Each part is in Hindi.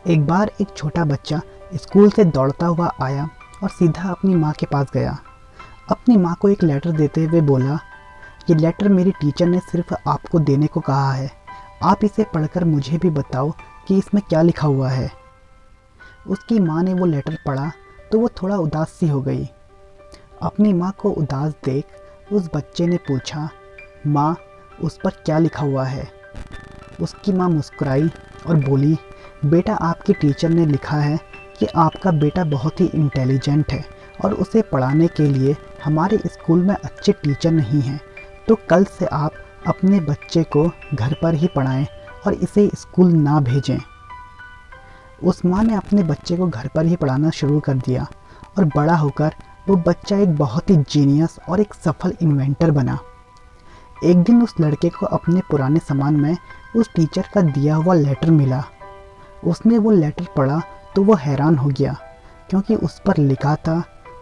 एक बार एक छोटा बच्चा स्कूल से दौड़ता हुआ आया और सीधा अपनी माँ के पास गया। अपनी माँ को एक लेटर देते हुए बोला, ये लेटर मेरी टीचर ने सिर्फ आपको देने को कहा है। आप इसे पढ़कर मुझे भी बताओ कि इसमें क्या लिखा हुआ है। उसकी माँ ने वो लेटर पढ़ा तो वो थोड़ा उदास सी हो गई। अपनी माँ को उदास देख उस बच्चे ने पूछा, माँ उस पर क्या लिखा हुआ है। उसकी माँ मुस्कुराई और बोली, बेटा आपकी टीचर ने लिखा है कि आपका बेटा बहुत ही इंटेलिजेंट है और उसे पढ़ाने के लिए हमारे स्कूल में अच्छे टीचर नहीं हैं, तो कल से आप अपने बच्चे को घर पर ही पढ़ाएं और इसे स्कूल ना भेजें। उस माँ ने अपने बच्चे को घर पर ही पढ़ाना शुरू कर दिया और बड़ा होकर वो बच्चा एक बहुत ही जीनियस और एक सफल इन्वेंटर बना। एक दिन उस लड़के को अपने पुराने सामान में उस टीचर का दिया हुआ लेटर मिला। उसने वो लेटर पढ़ा तो वो हैरान हो गया, क्योंकि उस पर लिखा था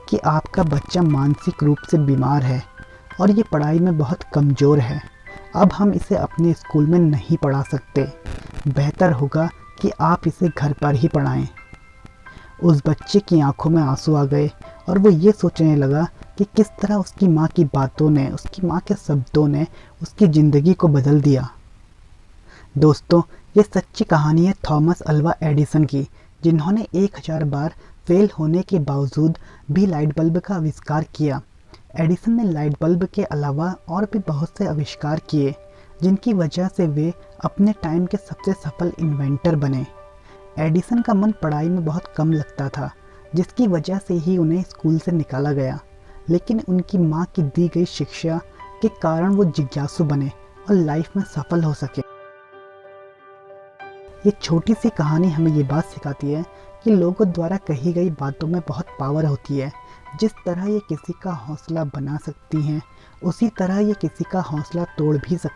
कि आपका बच्चा मानसिक रूप से बीमार है और ये पढ़ाई में बहुत कमज़ोर है। अब हम इसे अपने स्कूल में नहीं पढ़ा सकते। बेहतर होगा कि आप इसे घर पर ही पढ़ाएं। उस बच्चे की आंखों में आंसू आ गए और वो ये सोचने लगा कि किस तरह उसकी माँ की बातों ने, उसकी माँ के शब्दों ने उसकी ज़िंदगी को बदल दिया। दोस्तों, ये सच्ची कहानी है थॉमस अल्वा एडिसन की, जिन्होंने 1000 बार फेल होने के बावजूद भी लाइट बल्ब का आविष्कार किया। एडिसन ने लाइट बल्ब के अलावा और भी बहुत से आविष्कार किए, जिनकी वजह से वे अपने टाइम के सबसे सफल इन्वेंटर बने। एडिसन का मन पढ़ाई में बहुत कम लगता था, जिसकी वजह से ही उन्हें स्कूल से निकाला गया, लेकिन उनकी माँ की दी गई शिक्षा के कारण वो जिज्ञासु बने और लाइफ में सफल हो सके। ये छोटी सी कहानी हमें ये बात सिखाती है कि लोगों द्वारा कही गई बातों में बहुत पावर होती है। जिस तरह ये किसी का हौसला बना सकती हैं, उसी तरह ये किसी का हौसला तोड़ भी सकती हैं।